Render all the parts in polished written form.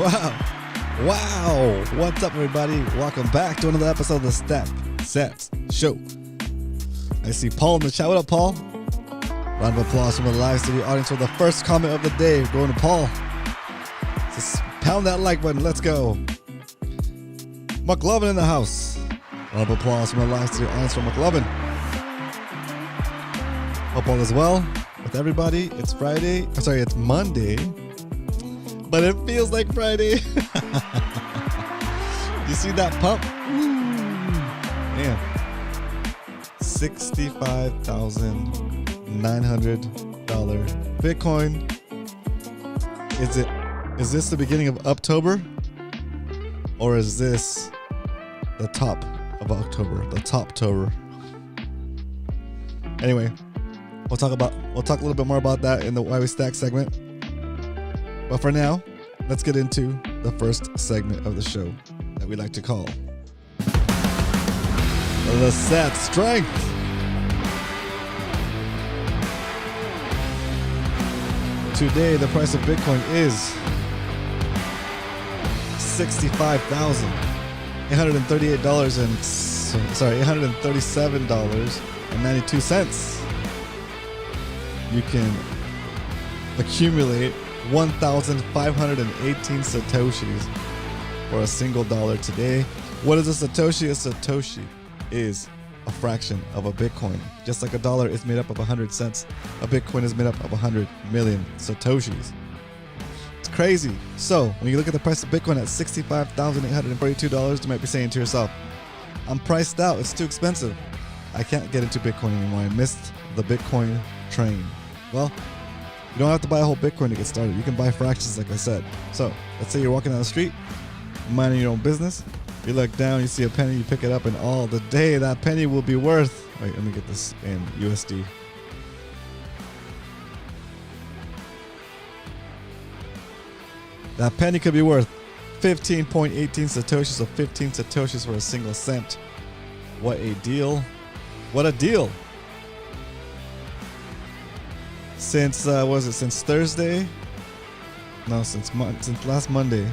Wow. What's up, everybody? Welcome back to another episode of the Step Sets Show. I see Paul in the chat. What up, Paul? Round of applause from the live studio audience for the first comment of the day. Going to Paul. Just pound that like button. Let's go. McLovin in the house. Round of applause from the live studio audience for McLovin. Hope all is well with everybody. It's Friday. I'm sorry, it's Monday. But it feels like Friday. You see that pump? Man. $65,900 Bitcoin. Is this the beginning of Uptober? Or is this the top of October? The Toptober. Anyway, we'll talk a little bit more about that in the Why We Stack segment. But for now, let's get into the first segment of the show that we like to call The Set Strength. Today, the price of Bitcoin is $837.92. You can accumulate 1,518 Satoshis for a single dollar today. What is a Satoshi? A Satoshi is a fraction of a Bitcoin. Just like a dollar is made up of 100 cents, a Bitcoin is made up of 100 million Satoshis. It's crazy. So when you look at the price of Bitcoin at $65,842, you might be saying to yourself, I'm priced out. It's too expensive. I can't get into Bitcoin anymore. I missed the Bitcoin train. Well, you don't have to buy a whole Bitcoin to get started. You can buy fractions, like I said. So let's say you're walking down the street, minding your own business. You look down, you see a penny, you pick it up, and all the day that penny will be worth. Wait, let me get this in USD. That penny could be worth 15.18 Satoshis, so 15 Satoshis for a single cent. What a deal. What a deal. Since since Thursday? No, since last Monday.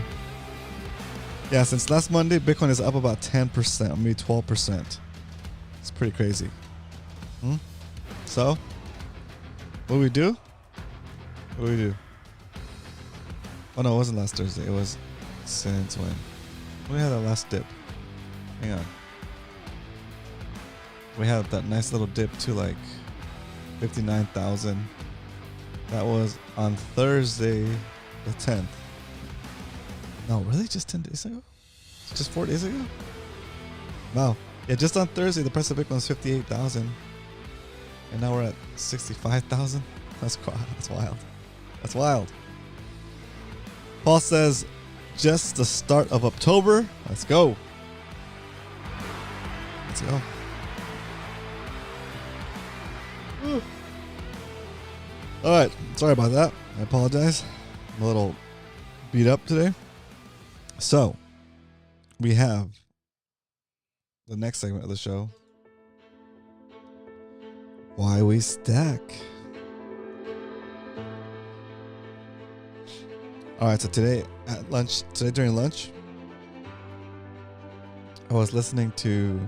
Yeah, since last Monday, Bitcoin is up about 10%, maybe 12%. It's pretty crazy. So, what do we do? What do we do? Oh no, it wasn't last Thursday. It was since when? When we had our last dip. Hang on. We had that nice little dip to like 59,000. That was on Thursday the 10th. No, really? Just 10 days ago? Just 4 days ago? Wow. Yeah, just on Thursday, the price of Bitcoin was 58,000. And now we're at 65,000. That's wild. That's wild. Paul says, just the start of Uptober. Let's go. Let's go. Woo. All right, sorry about that. I apologize. I'm a little beat up today. So, we have the next segment of the show. Why We Stack. All right, so today during lunch, I was listening to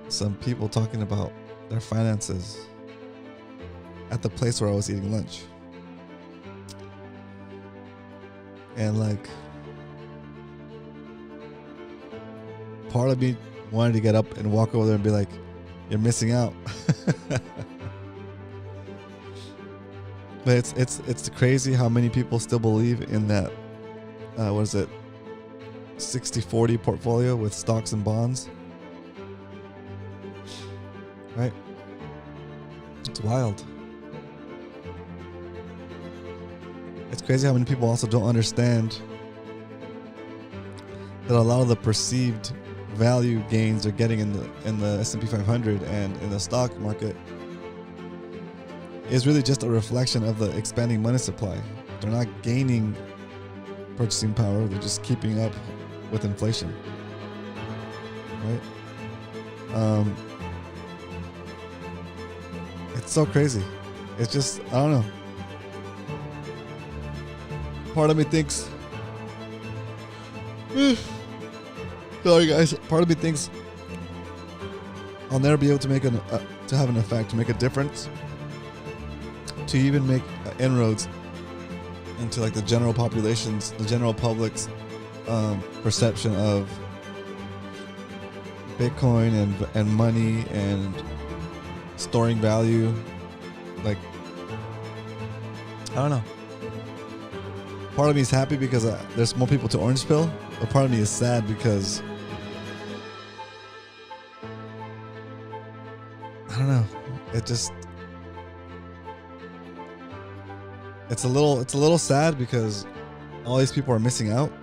some people talking about their finances at the place where I was eating lunch. And like, part of me wanted to get up and walk over there and be like, you're missing out. But it's crazy how many people still believe in that, what is it, 60-40 portfolio with stocks and bonds. Right? It's wild. It's crazy how many people also don't understand that a lot of the perceived value gains they're getting in the S&P 500 and in the stock market is really just a reflection of the expanding money supply. They're not gaining purchasing power, they're just keeping up with inflation. Right? It's so crazy. It's just, I don't know. Part of me thinks, sorry guys, part of me thinks I'll never be able to make to have an effect, to make a difference, to even make inroads into like the general population's, the general public's perception of Bitcoin and money and storing value. Like, I don't know. Part of me is happy because there's more people to orange pill, but part of me is sad because I don't know. It's a little sad because all these people are missing out.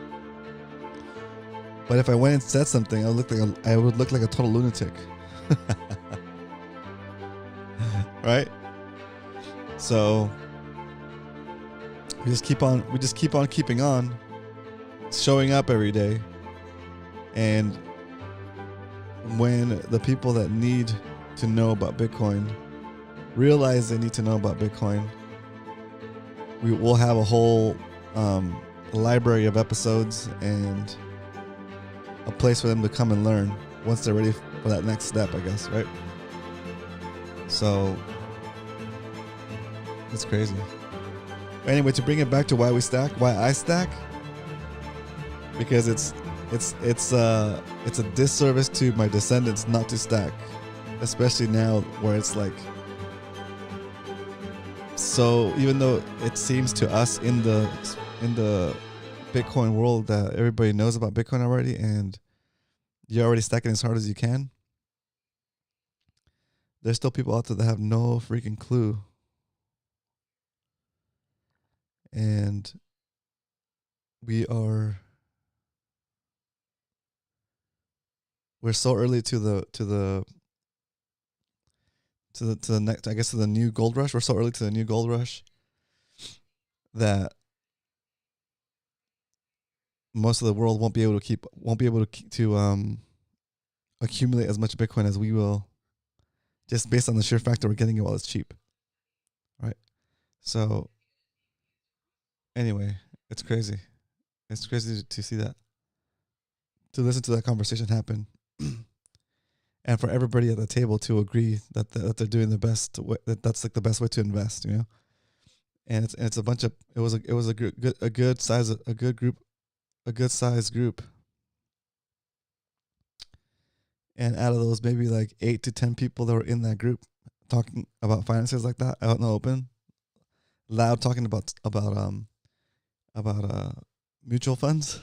But if I went and said something, I would look like a total lunatic. Right? So we just keep on keeping on, showing up every day. And when the people that need to know about Bitcoin realize they need to know about Bitcoin, we will have a whole library of episodes and a place for them to come and learn once they're ready for that next step, I guess, right? So it's crazy. Anyway, to bring it back to why I stack, because it's a disservice to my descendants not to stack, especially now where it's like, so even though it seems to us in the Bitcoin world that everybody knows about Bitcoin already and you're already stacking as hard as you can, there's still people out there that have no freaking clue. And we're so early to the next, I guess, to the new gold rush. We're so early to the new gold rush that most of the world won't be able to accumulate as much Bitcoin as we will, just based on the sheer fact that we're getting it while it's cheap, right? So anyway, it's crazy. It's crazy to see that, to listen to that conversation happen, and for everybody at the table to agree that they're doing the best. That's like the best way to invest, you know. And it's a bunch of it was a good sized group, and out of those, maybe like 8 to 10 people that were in that group talking about finances like that out in the open, loud, talking about mutual funds.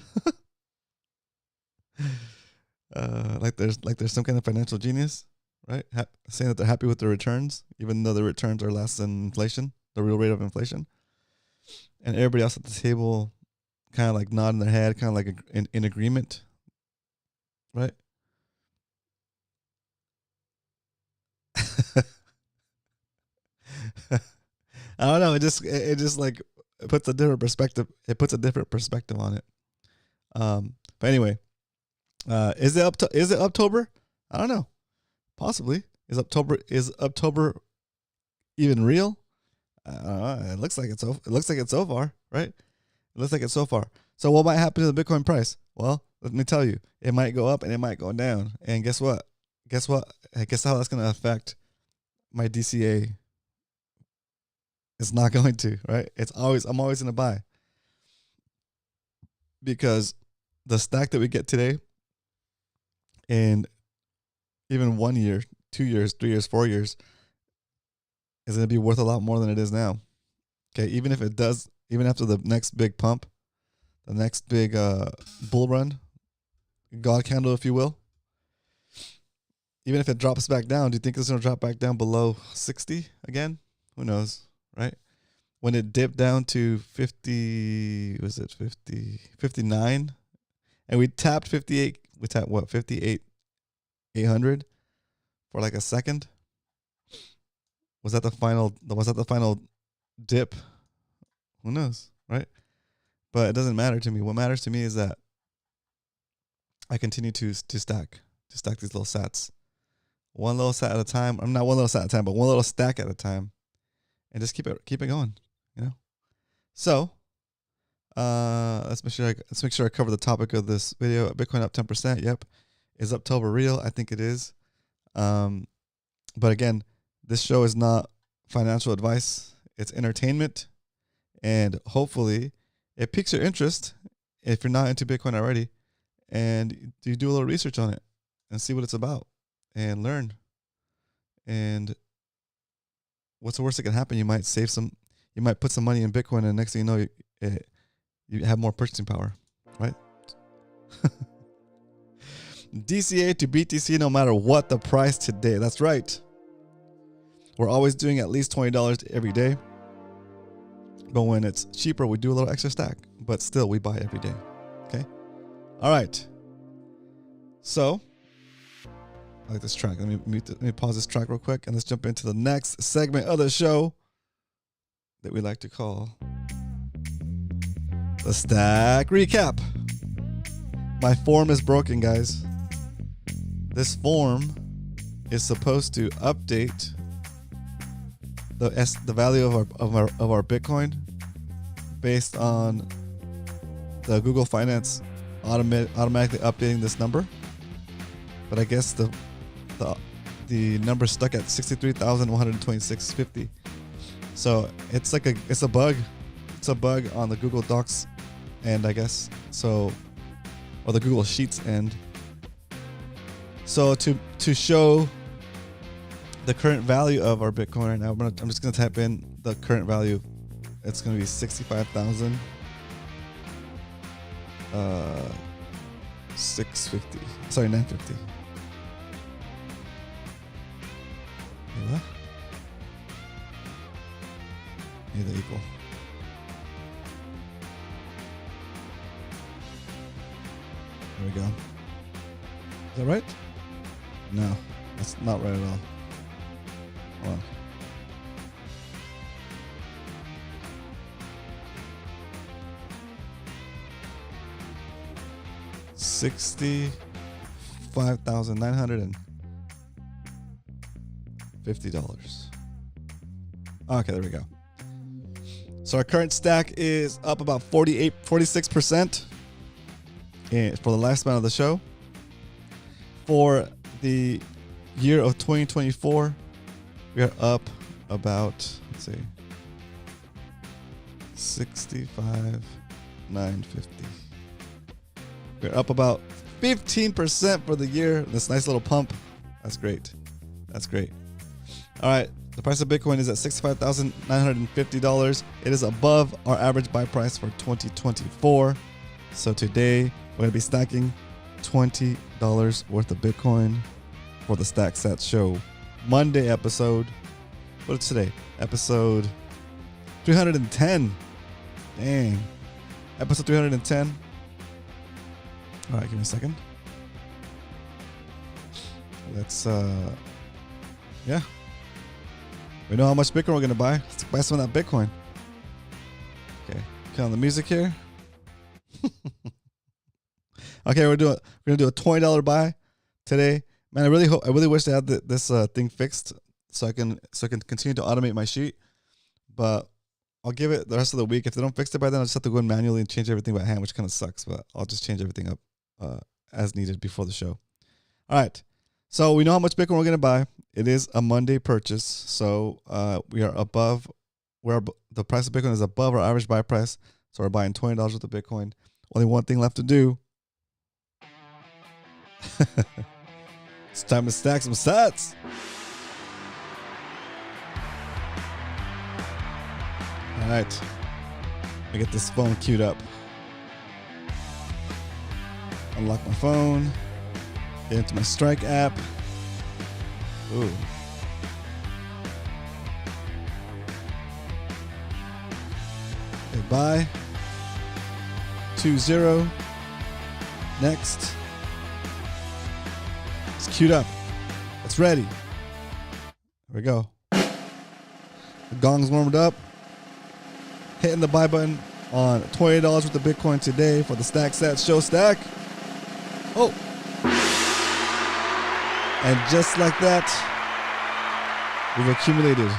Like there's some kind of financial genius, right? Saying that they're happy with the returns, even though the returns are less than inflation, the real rate of inflation. And everybody else at the table kind of like nodding their head, kind of like in agreement, right? I don't know. It just like it puts a different perspective. It puts a different perspective on it. But anyway, is it Uptober? I don't know. Possibly. Is Uptober even real? It looks like it's so. It looks like it's so far, right? It looks like it's so far. So what might happen to the Bitcoin price? Well, let me tell you, it might go up and it might go down. And guess what? Guess how that's going to affect my DCA. It's not going to, right? I'm always going to buy, because the stack that we get today, in even 1 year, 2 years, 3 years, 4 years, is going to be worth a lot more than it is now. Okay, even if it does, even after the next big pump, the next big bull run, God candle, if you will, even if it drops back down, do you think it's going to drop back down below 60 again? Who knows, right? When it dipped down to 59, and we tapped 58, we tapped what, 58,800 for like a second. Was that the final dip? Who knows, right? But it doesn't matter to me. What matters to me is that I continue to stack these little sats, one little sat at a time. I'm not one little sat at a time, but one little stack at a time, and just keep it going, you know. So, Let's make sure I cover the topic of this video. Bitcoin up 10%. Yep. Is Uptober real? I think it is. But again, this show is not financial advice. It's entertainment, and hopefully it piques your interest if you're not into Bitcoin already, and you do a little research on it and see what it's about and learn. And what's the worst that can happen? You might put some money in Bitcoin, and next thing you know, you have more purchasing power, right? DCA to BTC, no matter what the price today. That's right. We're always doing at least $20 every day. But when it's cheaper, we do a little extra stack. But still, we buy every day. Okay? All right. So, I like this track. Let me pause this track real quick, and let's jump into the next segment of the show that we like to call the Stack Recap. My form is broken, guys. This form is supposed to update the value of our Bitcoin based on the Google Finance automatically updating this number. But I guess the number stuck at 63,126.50. So it's a bug. It's a bug on the Google Docs end, I guess. So, or the Google Sheets end. So to show the current value of our Bitcoin right now, I'm just gonna type in the current value. It's gonna be 65,000. 650. Sorry, 950. What? Either equal. There we go. Is that right? No, that's not right at all. Hold on. $65,950. Okay, there we go. So our current stack is up about 46% for the lifespan of the show. For the year of 2024, we are up about, let's see, 65,950. We're up about 15% for the year. This nice little pump. That's great. That's great. All right. The price of Bitcoin is at $65,950. It is above our average buy price for 2024. So today we're going to be stacking $20 worth of Bitcoin for the Stack Sats Show Monday episode. What is today? Episode 310. Dang. Episode 310. All right, give me a second. Let's, yeah. We know how much Bitcoin we're going to buy. Let's buy some of that Bitcoin. Okay, count the music here. Okay, we're gonna do a $20 buy today. Man, I really wish I had this thing fixed so I can continue to automate my sheet. But I'll give it the rest of the week. If they don't fix it by then, I'll just have to go in manually and change everything by hand, which kind of sucks. But I'll just change everything up as needed before the show. All right. So we know how much Bitcoin we're gonna buy. It is a Monday purchase, so we are above where the price of Bitcoin is above our average buy price. So we're buying $20 worth of Bitcoin. Only one thing left to do. It's time to stack some sats. All right, I get this phone queued up. Unlock my phone. Get into my Strike app. Ooh. Okay, buy. 2-0. Next. It's queued up. It's ready. There we go. The gong's warmed up. Hitting the buy button on $20 worth of Bitcoin today for the Stack Sats Show stack. Oh. And just like that, we've accumulated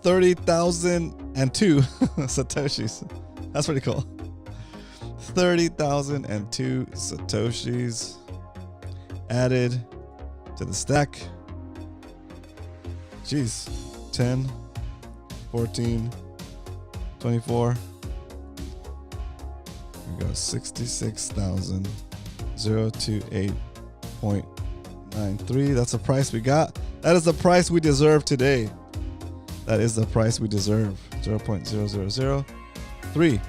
30,002 Satoshis. That's pretty cool. 30,002 Satoshis added to the stack. Jeez. 10, 14, 24. We go 66,028.93. That's the price we got. That is the price we deserve today. That is the price we deserve. 0.0003.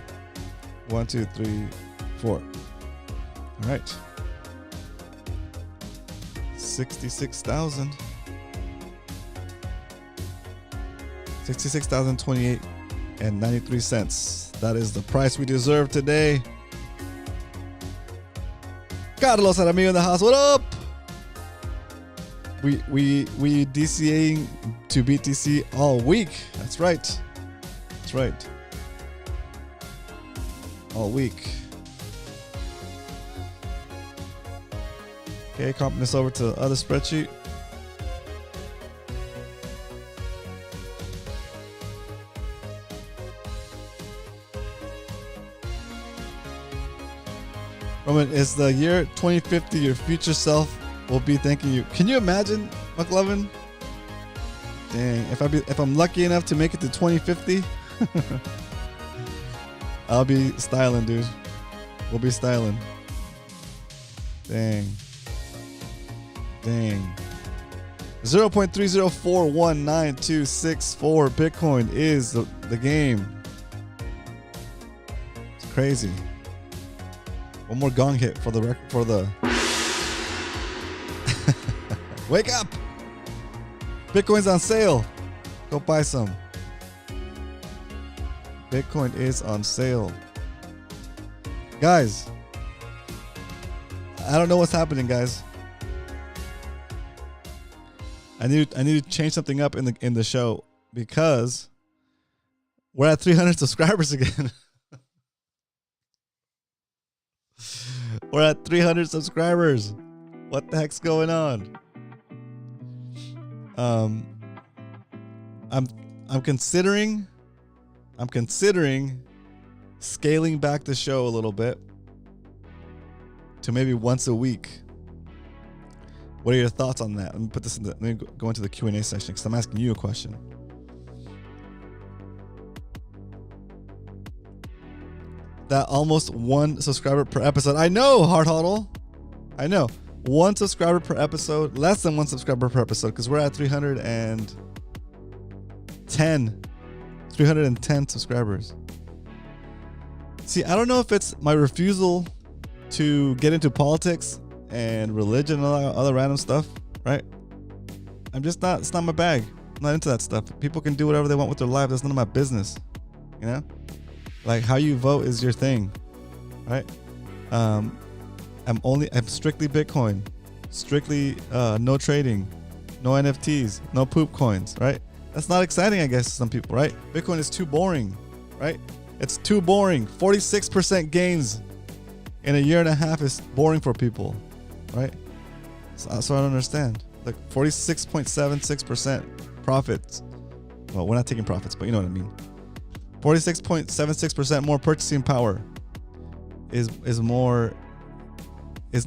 1, 2, 3, 4. All right. 66,000. 66,028.93 cents. That is the price we deserve today. Carlos Aramillo in the house. What up? We DCAing to BTC all week. That's right. That's right. All week. Okay, copying this over to the other spreadsheet. Roman, is the year 2050 your future self will be thanking you? Can you imagine, McLovin? Dang, if I'm lucky enough to make it to 2050, I'll be styling, dude. We'll be styling. Dang. 0.3041924 Bitcoin is the game. It's crazy. One more gong hit for the Wake up! Bitcoin's on sale. Go buy some. Bitcoin is on sale. Guys, I don't know what's happening, guys. I need to change something up in the show because we're at 300 subscribers again. We're at 300 subscribers. What the heck's going on? I'm considering scaling back the show a little bit to maybe once a week. What are your thoughts on that? Let me put this let me go into the Q&A session because I'm asking you a question. That almost 1 subscriber per episode. I know, Hard Huddle. I know. 1 subscriber per episode. Less than 1 subscriber per episode because we're at 310 subscribers. See, I don't know if it's my refusal to get into politics and religion and all that other random stuff, right? I'm just not, it's not my bag. I'm not into that stuff. People can do whatever they want with their life. That's none of my business, you know? Like how you vote is your thing, right? I'm strictly Bitcoin, strictly no trading, no NFTs, no poop coins, right? That's not exciting, I guess, to some people, right? Bitcoin is too boring, right? It's too boring. 46% gains in a year and a half is boring for people, right? So I don't understand. Like 46.76% profits. Well, we're not taking profits, but you know what I mean. 46.76% more purchasing power is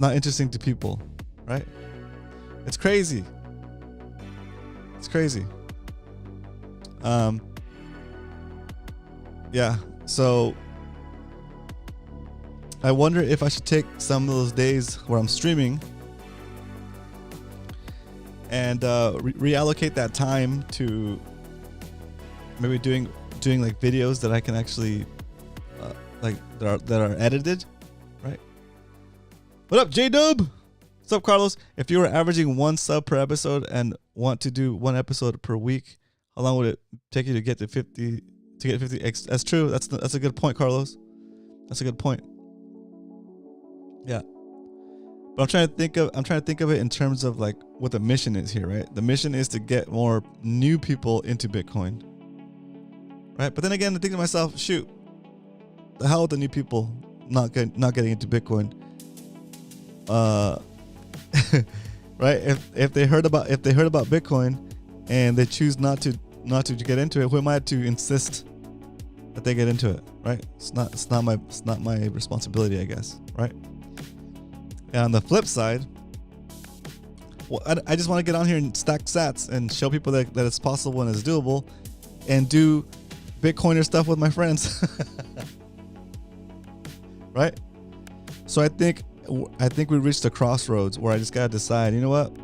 not interesting to people, right? It's crazy. It's crazy. Yeah. So I wonder if I should take some of those days where I'm streaming and reallocate that time to maybe doing like videos that I can actually like that are edited, right? What up, J-Dub? What's up, Carlos? If you were averaging 1 sub per episode and want to do 1 episode per week, how long would it take you to get to 50? To get 50? That's true. That's a good point, Carlos. That's a good point. Yeah. But I'm trying to think of it in terms of like what the mission is here, right? The mission is to get more new people into Bitcoin, right? But then again, I think to myself, shoot, the hell with the new people not getting into Bitcoin, right? If they heard about Bitcoin and they choose not to not to get into it? Who am I to insist that they get into it, right? It's not my responsibility, I guess, right? And on the flip side, well, I just want to get on here and stack sats and show people that it's possible and it's doable, and do Bitcoiner stuff with my friends. Right? So I think we reached a crossroads where I just gotta decide, you know what?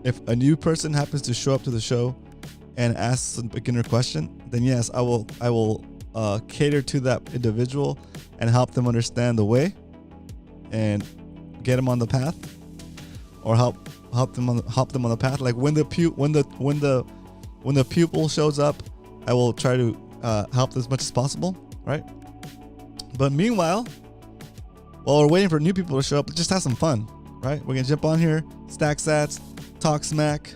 If a new person happens to show up to the show and ask a beginner question, then yes, I will cater to that individual and help them understand the way and get them on the path, or help them on the path. Like when the pupil shows up, I will try to help as much as possible, right? But meanwhile, while we're waiting for new people to show up, let's just have some fun, right? We're gonna jump on here, stack sats, talk smack,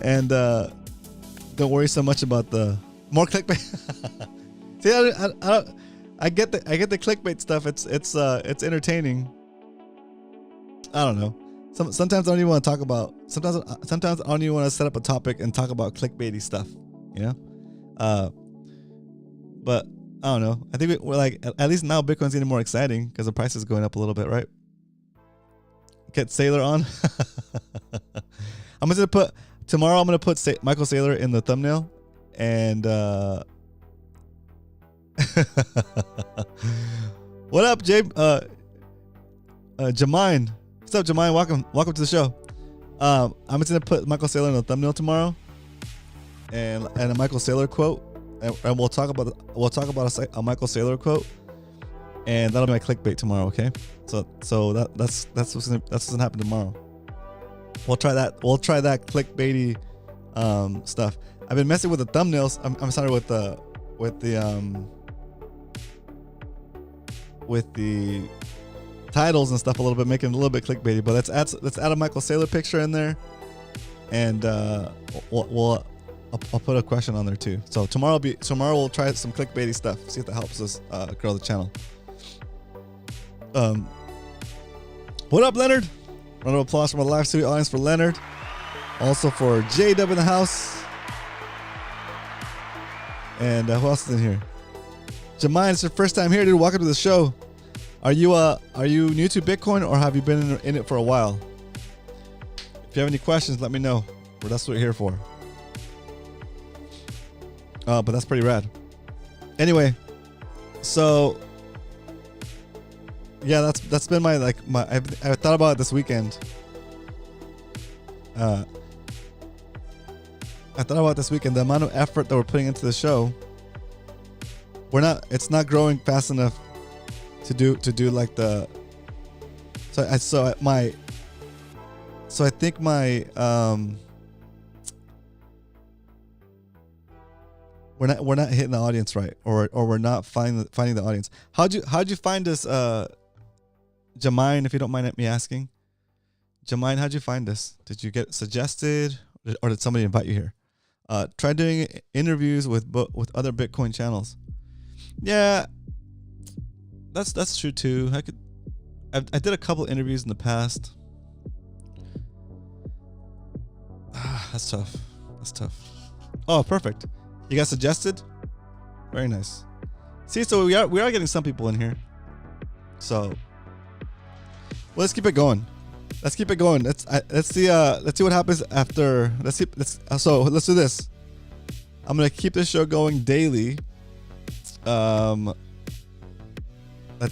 and don't worry so much about the more clickbait. See, I get the clickbait stuff. It's entertaining. I don't know. Sometimes I don't even want to talk about. Sometimes I don't even want to set up a topic and talk about clickbaity stuff. You know, but I don't know. I think we're like, at least now Bitcoin's getting more exciting because the price is going up a little bit, right? Get Saylor on. I'm gonna put Michael Saylor in the thumbnail, and what up, Jamine? What's up, Jamine? Welcome to the show. I'm just gonna put Michael Saylor in the thumbnail tomorrow, and a Michael Saylor quote. And we'll talk about a Michael Saylor quote, and that'll be my clickbait tomorrow. Okay, so that's what's gonna happen tomorrow. We'll try that clickbaity stuff. I've been messing with the thumbnails. I'm sorry, with the titles and stuff a little bit, making it a little bit clickbaity. But let's add a Michael Saylor picture in there, and I'll put a question on there too. So tomorrow we'll try some clickbaity stuff. See if that helps us grow the channel. What up, Leonard? Round of applause from our live studio audience for Leonard. Also for JW in the house. And who else is in here? Jamine, it's your first time here, dude. Welcome to the show. Are you new to Bitcoin, or have you been in it for a while? If you have any questions, let me know. That's what we're here for. But that's pretty rad. Anyway, so yeah, that's been my I thought about it this weekend. I thought about this weekend, the amount of effort that we're putting into the show. It's not growing fast enough to do like the. So I think my we're not hitting the audience right, or we're not finding the audience. How'd you find us, Jamine, if you don't mind me asking? Jamine, how'd you find us? Did you get suggested, or did somebody invite you here? Try doing interviews with other Bitcoin channels. Yeah, that's true too. I did a couple interviews in the past. That's tough. Oh, perfect. You got suggested? Very nice. See, so we are getting some people in here. So, well, let's keep it going. Let's see what happens after. Let's do this. I'm gonna keep this show going daily. Let's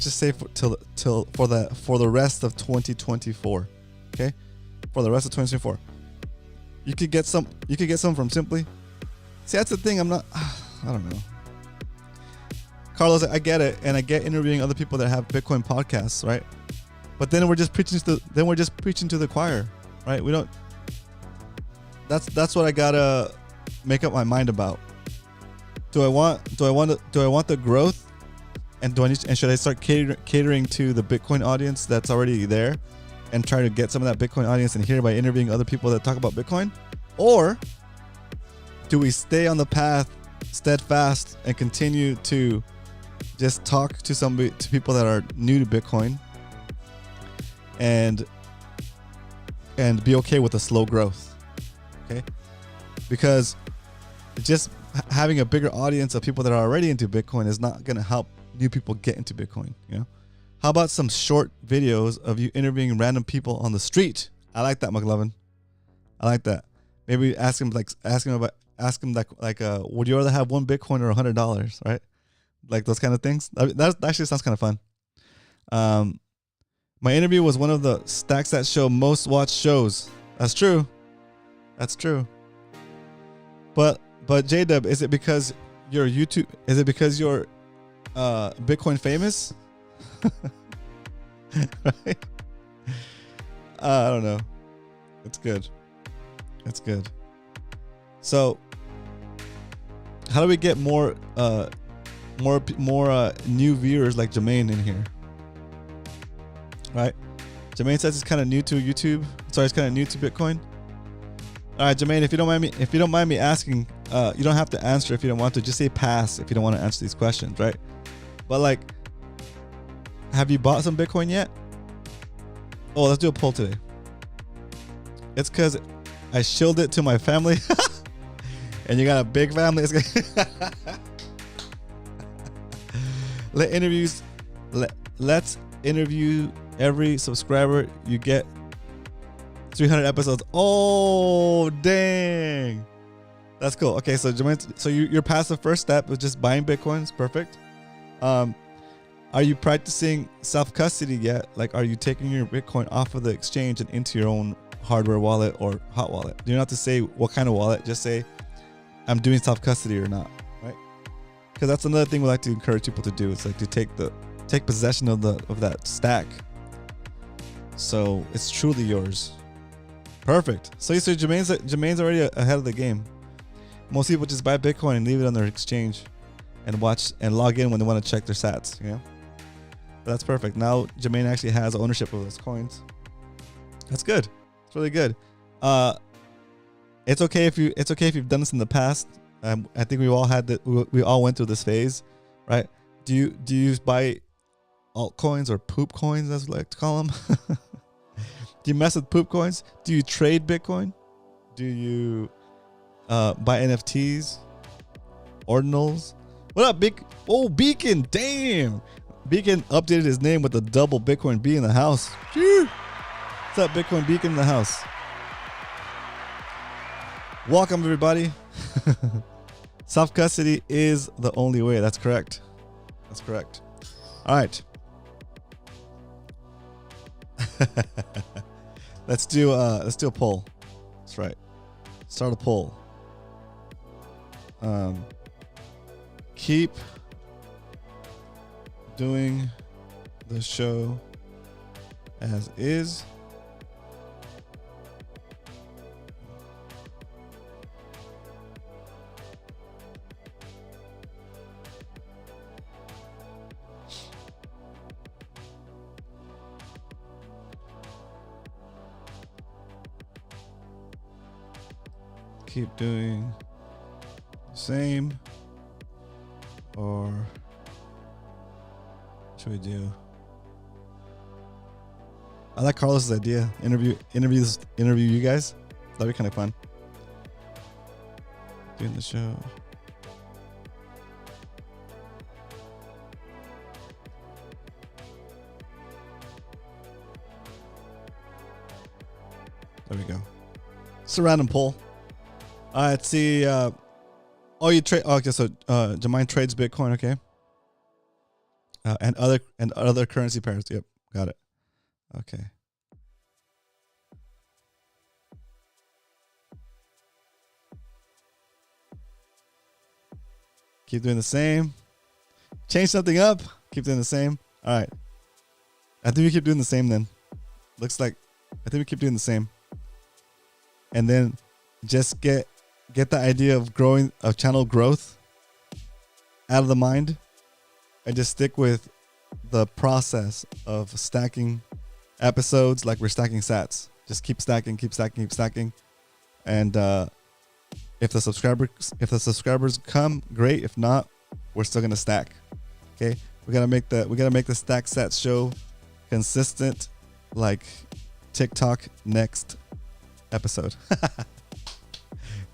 just say for the rest of 2024. Okay, for the rest of 2024. You could get some from Simply. See, that's the thing. I don't know. Carlos, I get it, and I get interviewing other people that have Bitcoin podcasts, right? But then we're just preaching to the choir, right? We don't. That's what I gotta make up my mind about. Do I want the growth, and should I start catering to the Bitcoin audience that's already there, and try to get some of that Bitcoin audience in here by interviewing other people that talk about Bitcoin, or do we stay on the path, steadfast, and continue to just talk to people that are new to Bitcoin, and be okay with the slow growth? Okay, because just having a bigger audience of people that are already into Bitcoin is not going to help new people get into Bitcoin. You know, how about some short videos of you interviewing random people on the street? I like that, McLovin. I like that. Maybe ask him like would you rather have one Bitcoin or $100? Right, like those kind of things. That actually sounds kind of fun. My interview was one of the Stacks That Show most watched shows. That's true. That's true. But J-Dub, is it because you're YouTube? Is it because you're Bitcoin famous? Right? I don't know. It's good. It's good. So, how do we get more new viewers like Jermaine in here? Right? Jermaine says it's kind of new to YouTube. Sorry, it's kind of new to Bitcoin. All right, Jermaine, if you don't mind me asking, you don't have to answer if you don't want to. Just say pass if you don't want to answer these questions, right? But like, have you bought some Bitcoin yet? Oh, let's do a poll today. It's because I shilled it to my family, and you got a big family. Let's interview every subscriber. You get 300 episodes. Oh, dang. That's cool. Okay, so Jermaine, so you're past the first step with just buying Bitcoins. Perfect. Are you practicing self-custody yet? Like, are you taking your Bitcoin off of the exchange and into your own hardware wallet or hot wallet? You don't have to say what kind of wallet. Just say, I'm doing self-custody or not, right? Because that's another thing we like to encourage people to do. It's like to take possession of that stack. So it's truly yours. Perfect. So you say Jermaine's already ahead of the game. Most people just buy Bitcoin and leave it on their exchange and watch and log in when they want to check their sats, you know? But that's perfect. Now Jermaine actually has ownership of those coins. That's good. It's really good. It's okay if you've done this in the past. I think we all had that. We all went through this phase, right? Do you buy altcoins or poop coins, as we like to call them? Do you mess with poop coins? Do you trade Bitcoin? Do you buy NFTs? Ordinals? What up, Beacon? Damn. Beacon updated his name with a double Bitcoin B in the house. What's up, Bitcoin Beacon in the house? Welcome, everybody. Self-custody is the only way. That's correct. That's correct. All right. Let's do a poll. That's right. Start a poll. Keep doing the show as is. Keep doing the same, or should we do? I like Carlos's idea. Interview you guys. That'd be kind of fun. Doing the show. There we go. It's a random poll. Let's see. You trade. Okay, so Jermaine trades Bitcoin. Okay. And other currency pairs. Yep, got it. Okay. Keep doing the same. Change something up. Keep doing the same. All right. I think we keep doing the same then. Looks like I think we keep doing the same. And then just get the idea of channel growth out of the mind, and just stick with the process of stacking episodes like we're stacking sats. Just keep stacking. And if the subscribers come, great. If not, we're still gonna stack. Okay, we gotta make the Stack Sats show consistent, like TikTok next episode.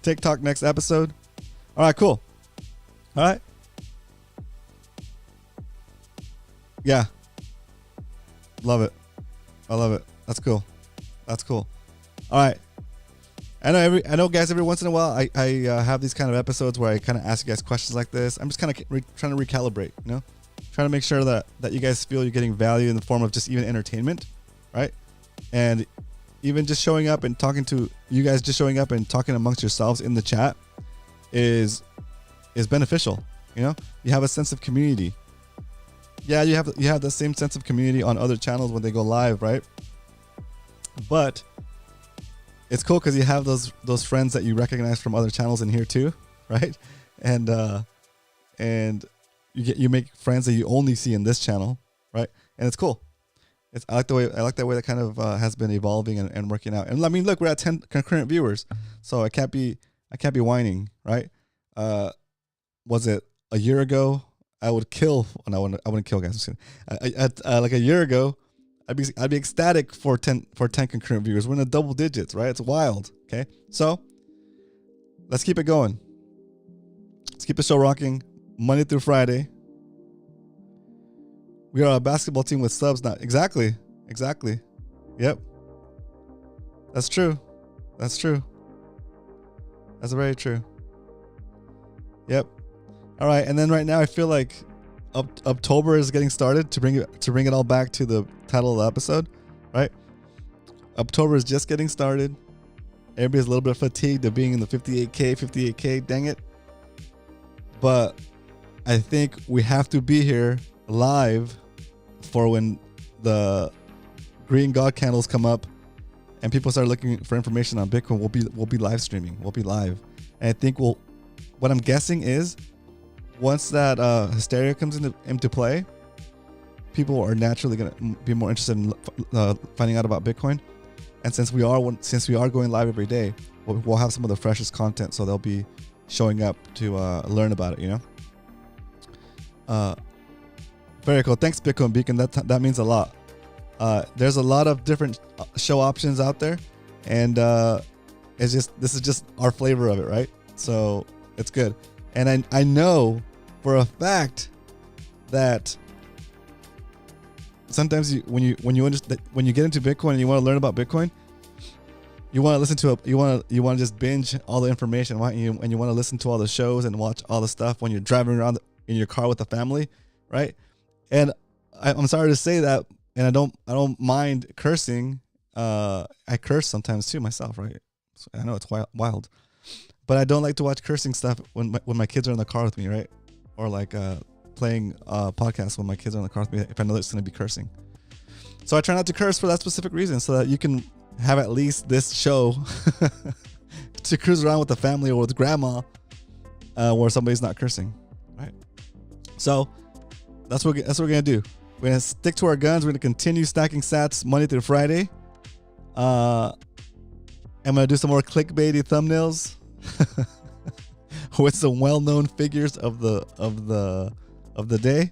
TikTok next episode. All right, cool. All right. Yeah. Love it. I love it. That's cool. That's cool. All right. I know, guys. Every once in a while, I have these kind of episodes where I kind of ask you guys questions like this. I'm just kind of trying to recalibrate, trying to make sure that you guys feel you're getting value in the form of just even entertainment, right? And even just showing up and talking to you guys, just showing up and talking amongst yourselves in the chat is beneficial. You have a sense of community. Yeah, you have the same sense of community on other channels when they go live, right? But it's cool because you have those friends that you recognize from other channels in here too, right? And you make friends that you only see in this channel, right? And it's cool. I like that way that kind of has been evolving and working out. And I mean, look, we're at 10 concurrent viewers, so I can't be whining, right? Was it a year ago? I would kill. No, I wouldn't kill, guys. Like a year ago, I'd be ecstatic for 10 concurrent viewers. We're in the double digits, right? It's wild. Okay, so let's keep it going. Let's keep the show rocking Monday through Friday. We are a basketball team with subs now. Exactly. Yep. That's true. That's very true. Yep. All right, and then right now I feel like Uptober is getting started to bring it all back to the title of the episode, right? Uptober is just getting started. Everybody's a little bit fatigued of being in the 58K, dang it. But I think we have to be here live for when the green God candles come up and people start looking for information on Bitcoin. We'll be live streaming. We'll be live. And I think what I'm guessing is once that hysteria comes into play, people are naturally going to be more interested in finding out about Bitcoin. And since we are going live every day, we'll have some of the freshest content, so they'll be showing up to learn about it. Very cool. Thanks, Bitcoin Beacon. That means a lot. There's a lot of different show options out there, and this is just our flavor of it, right? So it's good. And I know for a fact that sometimes when you get into Bitcoin and you want to learn about Bitcoin, you want to listen to you want to just binge all the information, and you want to listen to all the shows and watch all the stuff when you're driving around in your car with the family, right? And I'm sorry to say that, and I don't mind cursing. I curse sometimes too myself, right? So I know it's wild. But I don't like to watch cursing stuff when my kids are in the car with me, right? Or like playing podcasts when my kids are in the car with me if I know it's going to be cursing. So I try not to curse for that specific reason, so that you can have at least this show to cruise around with the family or with grandma where somebody's not cursing, right? So that's what we're going to do. We're going to stick to our guns. We're going to continue stacking sats Monday through Friday. I'm going to do some more clickbaity thumbnails with some well-known figures of the day,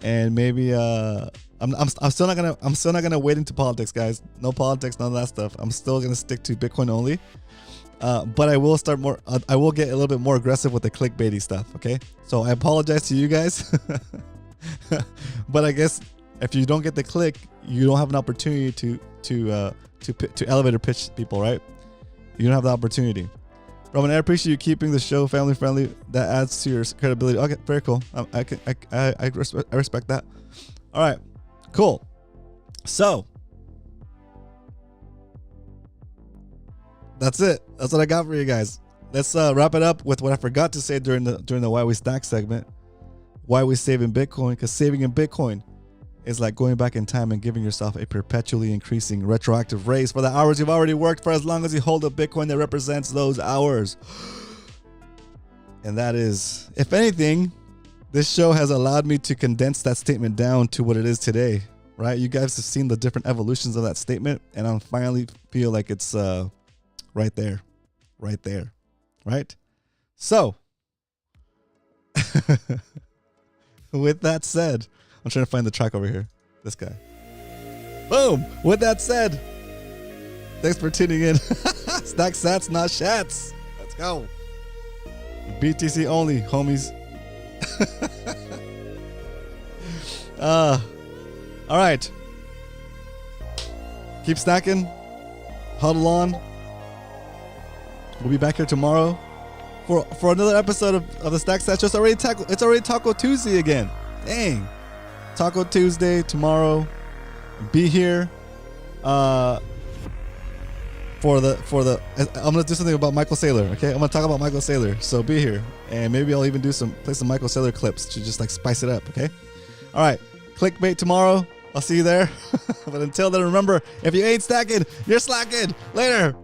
and maybe I'm still not gonna wade into politics, guys. No politics, none of that stuff. I'm still gonna stick to Bitcoin only, but I will I will get a little bit more aggressive with the clickbaity stuff. Okay, so I apologize to you guys, but I guess if you don't get the click, you don't have an opportunity to elevator pitch people, right? You don't have the opportunity. Roman, I appreciate you keeping the show family friendly. That adds to your credibility. Okay, very cool. I respect that. All right, cool. So that's it. That's what I got for you guys. Let's wrap it up with what I forgot to say during the Why We Stack segment. Why we save in Bitcoin? Because saving in Bitcoin is like going back in time and giving yourself a perpetually increasing retroactive raise for the hours you've already worked for, as long as you hold a Bitcoin that represents those hours. And that is, if anything, this show has allowed me to condense that statement down to what it is today, right? You guys have seen the different evolutions of that statement, and I finally feel like it's right there, right? So, with that said, I'm trying to find the track over here. This guy. Boom! With that said, thanks for tuning in. Stack sats, not shats. That's Let's go. BTC only, homies. All right. Keep stacking. Huddle on. We'll be back here tomorrow for another episode of the Stack Satchel. It's already Taco Tuesday again. Dang. Taco Tuesday tomorrow. Be here. For the I'm gonna do something about Michael Saylor. Okay, I'm gonna talk about Michael Saylor. So be here, and maybe I'll even play some Michael Saylor clips to just like spice it up. Okay. All right. Clickbait tomorrow. I'll see you there. But until then, remember, if you ain't stacking, you're slacking. Later.